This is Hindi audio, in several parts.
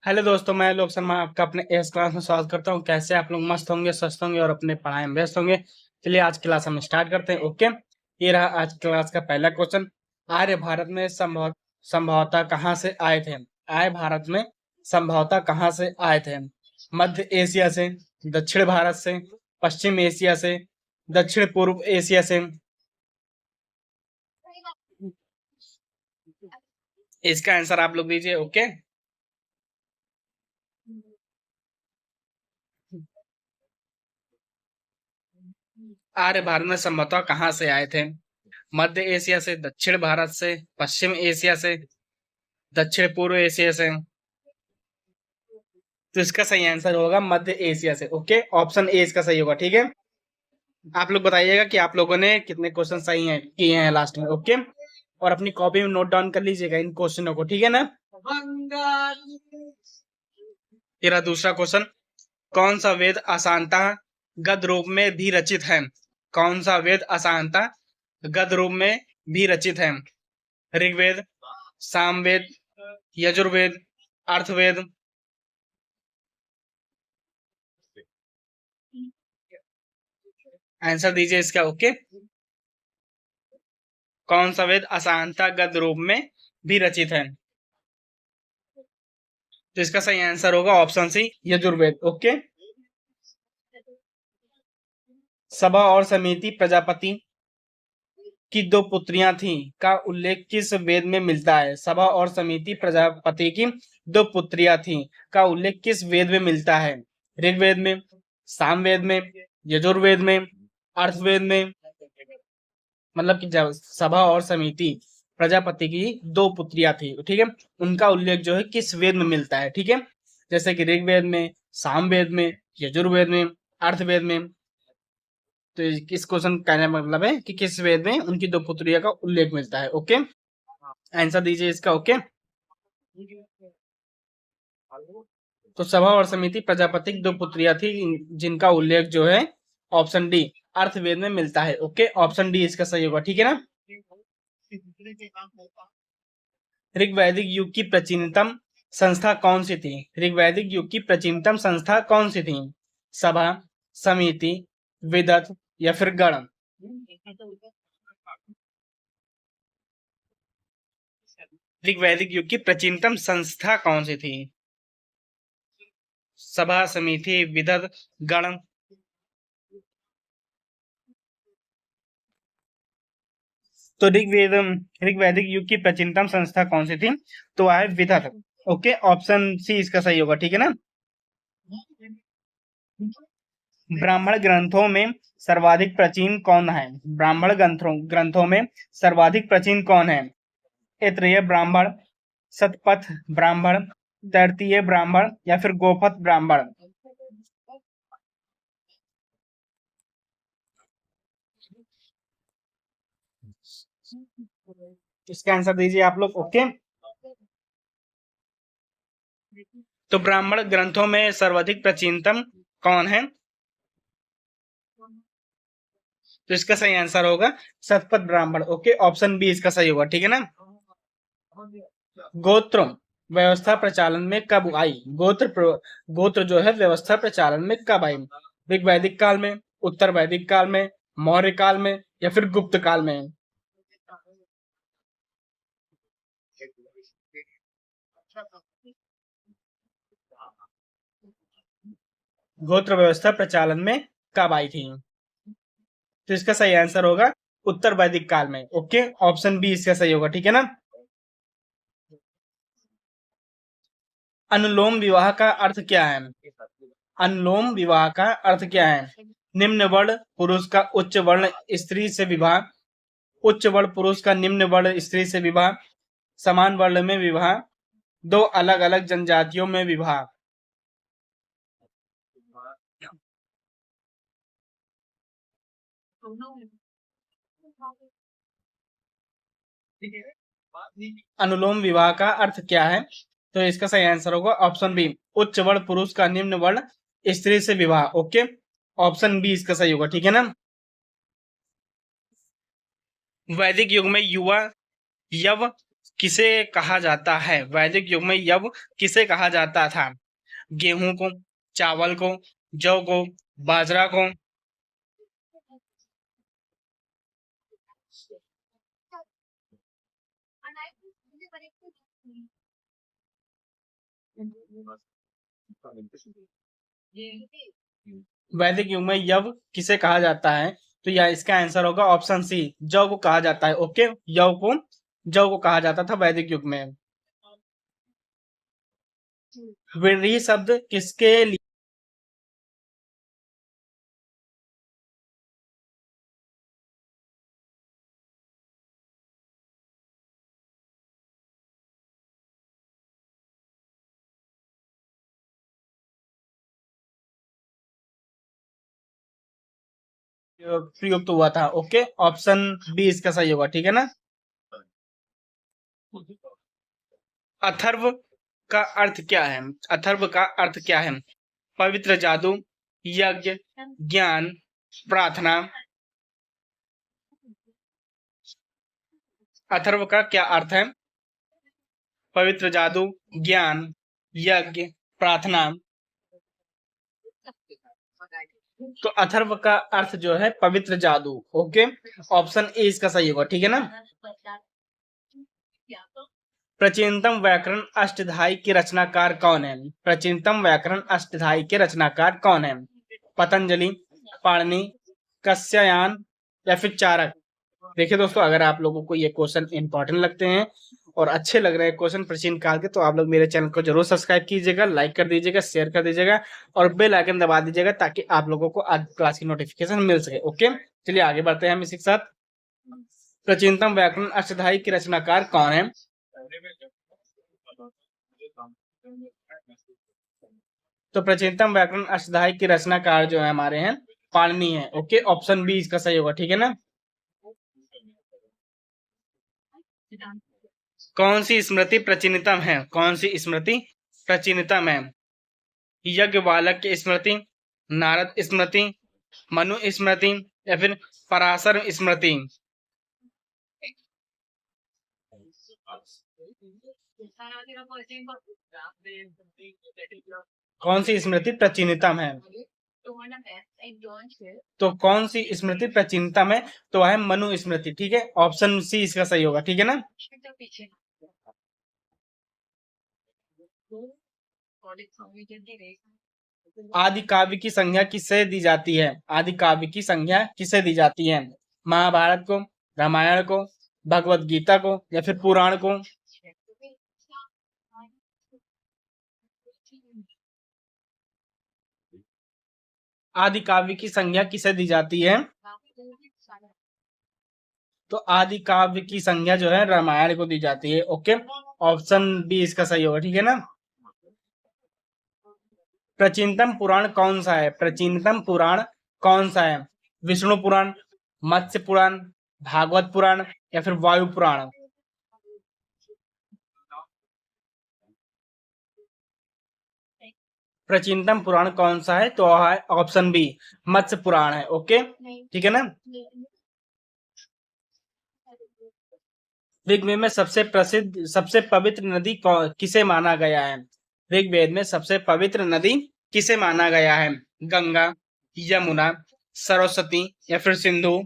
हेलो दोस्तों, मैं लोक शर्मा आपका अपने एस क्लास में स्वागत करता हूं। कैसे आप लोग मस्त होंगे, स्वस्थ होंगे और अपने पढ़ाई में व्यस्त होंगे। चलिए आज क्लास हम स्टार्ट करते हैं। ओके, ये रहा आज क्लास का पहला क्वेश्चन। आर्य भारत में संभवतः कहाँ से आए थे? आर्य भारत में संभवतः कहाँ से आए थे? मध्य एशिया से, दक्षिण भारत से, पश्चिम एशिया से, दक्षिण पूर्व एशिया से। इसका आंसर आप लोग दीजिए। ओके, आर्य भारत में संभवतः कहाँ से आए थे? मध्य एशिया से, दक्षिण भारत से, पश्चिम एशिया से, दक्षिण पूर्व एशिया से। तो इसका सही आंसर होगा मध्य एशिया से। ओके, ऑप्शन ए इसका सही होगा। ठीक है, आप लोग बताइएगा कि आप लोगों ने कितने क्वेश्चन सही हैं किए हैं लास्ट में। ओके, और अपनी कॉपी में नोट डाउन कर लीजिएगा इन क्वेश्चनों को। ठीक है ना। तेरा दूसरा क्वेश्चन, कौन सा वेद अशांता गद्य रूप में भी रचित है? कौन सा वेद अशांता गद्य रूप में भी रचित है? ऋग्वेद, सामवेद, यजुर्वेद, अर्थवेद। आंसर दीजिए इसका। ओके, कौन सा वेद अशांता गद्य रूप में भी रचित है? तो इसका सही आंसर होगा ऑप्शन सी, यजुर्वेद। ओके, सभा और समिति प्रजापति की दो पुत्रियां थीं का उल्लेख किस वेद में मिलता है? सभा और समिति प्रजापति की दो पुत्रियां थीं का उल्लेख किस वेद में मिलता है? ऋग्वेद में, सामवेद में, यजुर्वेद में, अर्थवेद में। मतलब कि जब सभा और समिति प्रजापति की दो पुत्रियां थी, ठीक है, उनका उल्लेख जो है किस वेद में मिलता है? ठीक है, जैसे कि ऋग्वेद में, सामवेद में, यजुर्वेद में, अर्थवेद में। तो इस क्वेश्चन का मतलब है कि किस वेद में उनकी दो पुत्रियों का उल्लेख मिलता है। ओके, आंसर दीजिए इसका। ओके, तो सभा और समिति प्रजापति की दो पुत्रियां थी जिनका उल्लेख जो है ऑप्शन डी अर्थवेद में मिलता है। ओके, ऑप्शन डी इसका सही होगा। ठीक है ना। ऋग्वैदिक युग की प्राचीनतम संस्था कौन सी थी? ऋग्वैदिक युग की प्राचीनतम संस्था कौन सी थी? सभा, समिति, विदत या फिर गण? ऋग्वैदिक युग की प्राचीनतम संस्था कौन सी थी? सभा, समिति, विदत, गण? तो ऋग्वैदिक युग की प्राचीनतम संस्था कौन सी थी? तो है विदत। ओके, ऑप्शन सी इसका सही होगा। ठीक है ना। ब्राह्मण ग्रंथों में सर्वाधिक प्राचीन कौन है? ब्राह्मण ग्रंथों में सर्वाधिक प्राचीन कौन है? ऐत्रेय ब्राह्मण, शतपथ ब्राह्मण, तैत्तिरीय ब्राह्मण या फिर गोपथ ब्राह्मण? इसका आंसर दीजिए आप लोग। ओके, तो ब्राह्मण ग्रंथों में सर्वाधिक प्राचीनतम कौन है? तो इसका सही आंसर होगा Shatapatha Brahmana. Okay, option B इसका सही होगा। ठीक है ना। गोत्र व्यवस्था प्रचालन में कब आई? गोत्र जो है व्यवस्था प्रचालन में कब आई? ऋग्वैदिक काल में, उत्तर वैदिक काल में, मौर्य काल में या फिर गुप्त काल में? गोत्र व्यवस्था प्रचालन में कब आई थी? तो इसका सही आंसर होगा उत्तर वैदिक काल में। ओके, ऑप्शन बी इसका सही होगा। ठीक है ना। अनुलोम विवाह का अर्थ क्या है? अनुलोम विवाह का अर्थ क्या है? निम्न वर्ण पुरुष का उच्च वर्ण स्त्री से विवाह, उच्च वर्ण पुरुष का निम्न वर्ण स्त्री से विवाह, समान वर्ण में विवाह, दो अलग अलग जनजातियों में विवाह। अनुलोम विवाह का अर्थ क्या है? तो इसका सही आंसर होगा ऑप्शन बी, उच्च वर्ण पुरुष का निम्न वर्ण स्त्री से विवाह। ओके, ऑप्शन बी इसका सही होगा। ठीक है ना। वैदिक युग में युवा, यव किसे कहा जाता है? वैदिक युग में यव किसे कहा जाता था? गेहूं को, चावल को, जौ को, बाजरा को। वैदिक युग में यव किसे कहा जाता है? तो यह इसका आंसर होगा ऑप्शन सी, जौ को कहा जाता है। ओके, जौ को कहा जाता था वैदिक युग में। व्रीहि शब्द किसके लिए प्रयुक्त हुआ था? ओके, ऑप्शन बी इसका सही होगा, ठीक है ना। अथर्व का अर्थ क्या है? अथर्व का अर्थ क्या है? पवित्र जादू, यज्ञ, ज्ञान, प्रार्थना। अथर्व का क्या अर्थ है? पवित्र जादू, ज्ञान, यज्ञ, प्रार्थना। तो अथर्व का अर्थ जो है पवित्र जादू। ओके, ऑप्शन ए इसका सही होगा, ठीक है ना। प्राचीनतम व्याकरण अष्टधाई के रचनाकार कौन है? प्राचीनतम व्याकरण अष्टधाई के रचनाकार कौन है? पतंजलि, पाणिनि, कश्ययान या फिर चारक। देखिए दोस्तों, अगर आप लोगों को ये क्वेश्चन इंपॉर्टेंट लगते हैं और अच्छे लग रहे हैं क्वेश्चन प्राचीन काल के, तो आप लोग मेरे चैनल को जरूर सब्सक्राइब कीजिएगा, लाइक कर दीजिएगा, शेयर कर दीजिएगा और बेल आइकन दबा दीजिएगा, ताकि आप लोगों को आज क्लास की नोटिफिकेशन मिल सके। ओके, चलिए आगे बढ़ते हैं हम इसी के साथ। प्राचीनतम व्याकरण अष्टधाई के रचनाकार कौन है? तो प्राचीनतम व्याकरण अष्टधाई के रचनाकार जो है हमारे हैं पाणिनि है। ओके, ऑप्शन बी इसका सही होगा, ठीक है ना। कौन सी स्मृति प्राचीनतम है? कौन सी स्मृति प्राचीनतम है? यज्ञवाल्क्य स्मृति, नारद स्मृति, मनु स्मृति या फिर पराशर स्मृति। कौन सी स्मृति प्राचीनतम है? तो कौन सी स्मृति प्राचीनतम है? तो है मनु स्मृति, ठीक है। ऑप्शन सी इसका सही होगा, ठीक है ना। आदि काव्य की संज्ञा किससे दी जाती है? आदि काव्य की संज्ञा किससे दी जाती है? महाभारत को, रामायण को, भगवत गीता को या फिर पुराण को। आदि काव्य की संज्ञा किसे दी जाती है? तो आदि काव्य की संज्ञा जो है रामायण को दी जाती है। ओके, ऑप्शन बी इसका सही होगा, ठीक है ना। प्राचीनतम पुराण कौन सा है? प्राचीनतम पुराण कौन सा है? विष्णु पुराण, मत्स्य पुराण, भागवत पुराण या फिर वायु पुराण। प्राचीनतम पुराण कौन सा है? तो है ऑप्शन बी, मत्स्य पुराण है। ओके, ठीक है ना। ऋग्वेद में सबसे प्रसिद्ध, सबसे पवित्र नदी किसे माना गया है? ऋग्वेद में सबसे पवित्र नदी किसे माना गया है? गंगा, यमुना, सरस्वती या फिर सिंधु।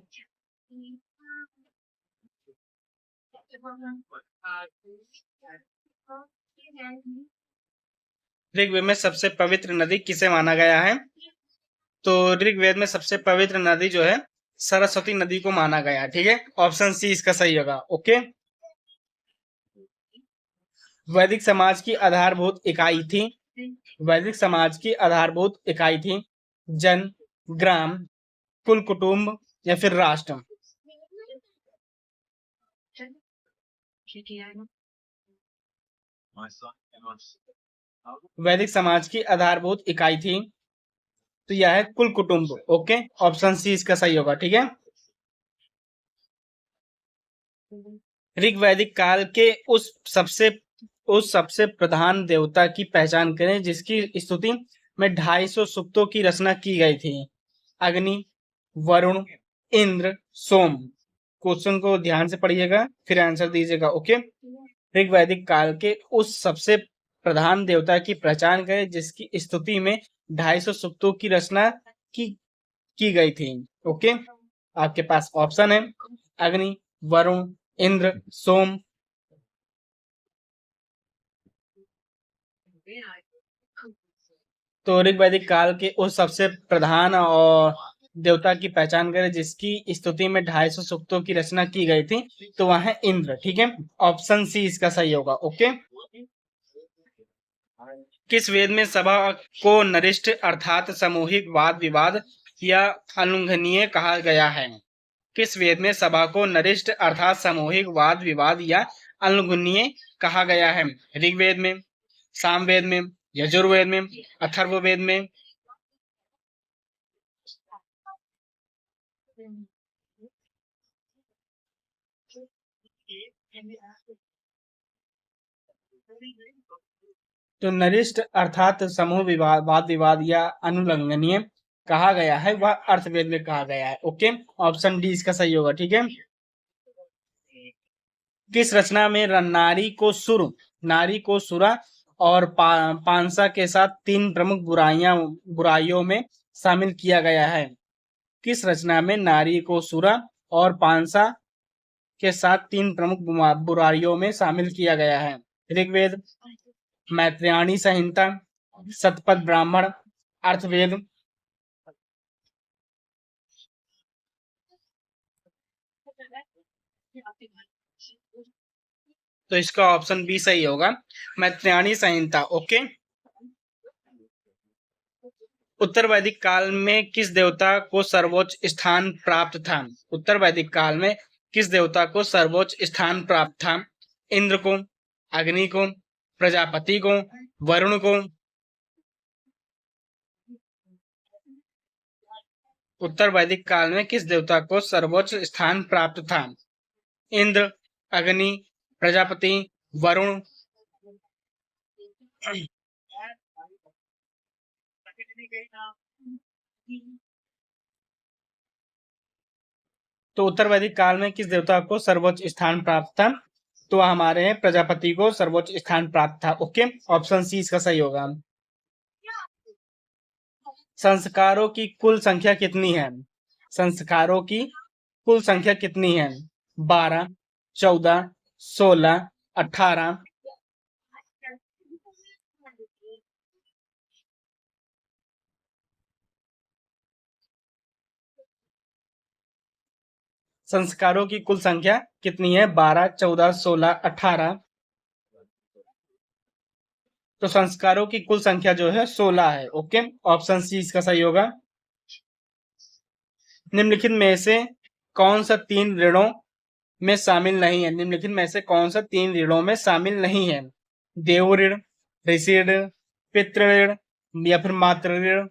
ऋग्वेद में सबसे पवित्र नदी किसे माना गया है? तो ऋग्वेद में सबसे पवित्र नदी जो है सरस्वती नदी को माना गया है, ठीक है। ऑप्शन सी इसका सही होगा। ओके, वैदिक समाज की आधारभूत इकाई थी। वैदिक समाज की आधारभूत इकाई थी जन, ग्राम, कुल, कुटुंब या फिर राष्ट्र। वैदिक समाज की आधारभूत इकाई थी, तो यह है कुल कुटुंब। ओके, ऑप्शन सी इसका सही होगा, ठीक है। ऋग्वैदिक काल के उस सबसे प्रधान देवता की पहचान करें जिसकी स्तुति में 250 सूक्तों की रचना की गई थी। अग्नि, वरुण, इंद्र, सोम। क्वेश्चन को ध्यान से पढ़िएगा फिर आंसर दीजिएगा। ओके, ऋग वैदिक काल के उस सबसे प्रधान देवता की पहचान करें जिसकी स्तुति में 250 सूक्तों की रचना की की गई थी। ओके, आपके पास ऑप्शन है अग्नि, वरुण, इंद्र, सोम। तो ऋग वैदिक काल के उस सबसे प्रधान और देवता की पहचान करें जिसकी स्तुति में 250 सूक्तों की रचना की गई थी, तो वह है इंद्र। ठीक है, ऑप्शन सी इसका सही होगा। ओके, किस वेद में सभा को नरिष्ठ अर्थात सामूहिक वाद विवाद या अनुल्लंघनीय कहा गया है? किस वेद में सभा को नरिष्ठ अर्थात सामूहिक वाद विवाद या अनुल्लंघनीय कहा गया है? ऋग्वेद में, सामवेद में, यजुर्वेद में, अथर्ववेद में। तो नरिष्ठ अर्थात समूह विवाद वाद विवाद या अनुल्लंघनीय कहा गया है वह अर्थवेद में कहा गया है। ओके, ऑप्शन डी इसका सही होगा। ठीक है, किस रचना में नारी को सुरा और पांसा के साथ 3 प्रमुख बुराइयों में शामिल किया गया है? किस रचना में नारी को सुरा और पांसा के साथ 3 प्रमुख बुराइयों में शामिल किया गया है? ऋग्वेद, मैत्रेयणी संहिता, शतपथ ब्राह्मण, अर्थवेद। तो इसका ऑप्शन बी सही होगा, मैत्रेयणी संहिता। ओके, उत्तर वैदिक काल में किस देवता को सर्वोच्च स्थान प्राप्त था? उत्तर वैदिक काल में किस देवता को सर्वोच्च स्थान प्राप्त था? इंद्र को, अग्नि को, प्रजापति को, वरुण को। उत्तर वैदिक काल में किस देवता को सर्वोच्च स्थान प्राप्त था? इंद्र, अग्नि, प्रजापति, वरुण। तो उत्तर वैदिक काल में किस देवता को सर्वोच्च स्थान प्राप्त था? तो हमारे प्रजापति को सर्वोच्च स्थान प्राप्त था। ओके, ऑप्शन सी इसका सही होगा। संस्कारों की कुल संख्या कितनी है? संस्कारों की कुल संख्या कितनी है? 12, 14, 16, 18। संस्कारों की कुल संख्या कितनी है? 12, 14, 16, 18। तो संस्कारों की कुल संख्या जो है 16 है। ओके, ऑप्शन सी इसका सही होगा। निम्नलिखित में से कौन सा 3 ऋणों में शामिल नहीं है? निम्नलिखित में से कौन सा 3 ऋणों में शामिल नहीं है? देव ऋण, ऋषि ऋण, पितृ ऋण या फिर मातृ ऋण।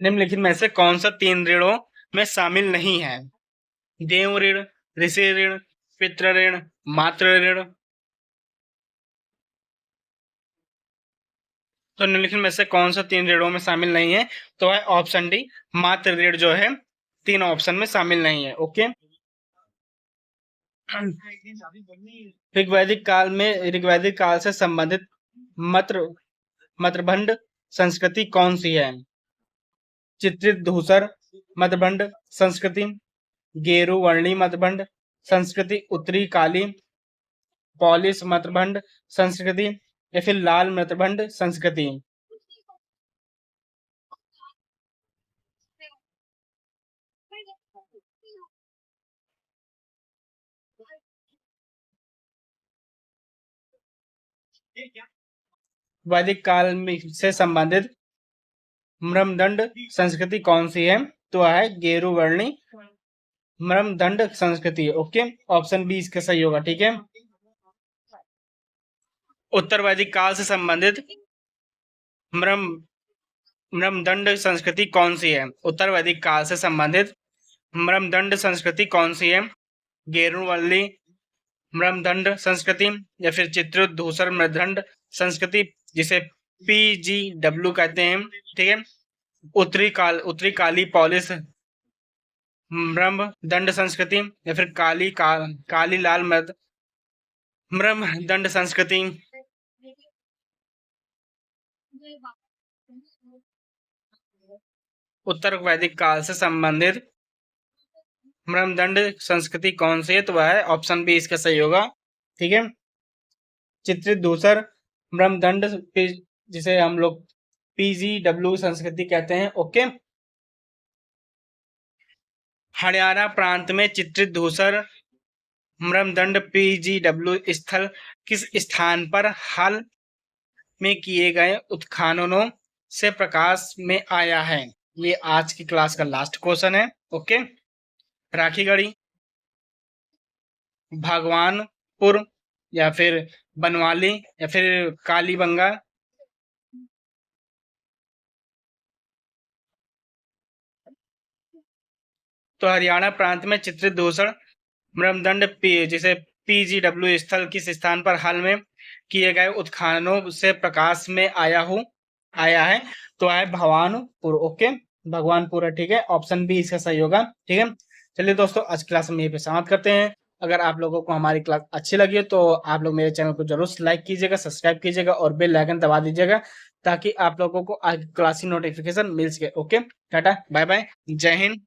निम्नलिखित में से कौन सा 3 ऋणों में शामिल नहीं है? देव ऋण, ऋषि ऋण, पितृ ऋण, मातृ ऋण। तो निम्नलिखित में से कौन सा 3 ऋणों में शामिल नहीं है? तो है ऑप्शन डी, मातृ ऋण जो है 3 ऑप्शन में शामिल नहीं है। ओके, ऋग्वैदिक काल से संबंधित मत्रभंड संस्कृति कौन सी है? चित्रित धूसर मध्यभंड संस्कृति, गेरु वर्णी मध्यभंड संस्कृति, उत्तरी काली पॉलिश मध्यभंड संस्कृति या फिर लाल मध्यभंड संस्कृति। वैदिक काल में से संबंधित म्रमदंड संस्कृति कौन सी है? तो है गेरु वर्णी म्रमदंड संस्कृति। ओके, ऑप्शन बी इसका सही होगा। ठीक है, उत्तर वैदिक काल से संबंधित म्रमदंड संस्कृति कौन सी है? उत्तर वैदिक काल से संबंधित म्रमदंड संस्कृति कौन सी है? गेरुवल्ली म्रमदंड संस्कृति या फिर चित्रित धूसर मृदंड संस्कृति, जिसे PGW कहते हैं। ठीक है, उत्तरी काली पॉलिश ब्रह्म दंड संस्कृति या फिर काली लाल मृद ब्रह्म दंड संस्कृति, उत्तर वैदिक काल से संबंधित ब्रह्मदंड संस्कृति कौन सी है? तो वह है ऑप्शन बी इसका सही होगा। ठीक है, चित्रित धूसर ब्रह्मदंड जिसे हम लोग PGW संस्कृति कहते हैं। ओके, हरियाणा प्रांत में चित्रित धूसर ब्रह्मदंड PGW स्थल किस स्थान पर हाल में किए गए उत्खननों से प्रकाश में आया है? ये आज की क्लास का लास्ट क्वेश्चन है। ओके, राखीगढ़ी, भगवानपुर या फिर बनवाली या फिर कालीबंगा। तो हरियाणा प्रांत में चित्रित धूसर ब्रह्मदंड जिसे PGW स्थल किस स्थान पर हाल में किए गए उत्खननों से प्रकाश में आया है? तो है भगवानपुर। ओके, भगवानपुर है। ठीक है, ऑप्शन बी इसका सही होगा। ठीक है, चलिए दोस्तों, आज क्लास में यहीं पे समाप्त करते हैं। अगर आप लोगों को हमारी क्लास अच्छी लगी हो तो आप लोग मेरे चैनल को जरूर लाइक कीजिएगा, सब्सक्राइब कीजिएगा और बेल आइकन दबा दीजिएगा ताकि आप लोगों को आज क्लास की नोटिफिकेशन मिल सके। ओके, टाटा, बाय बाय, जय हिंद।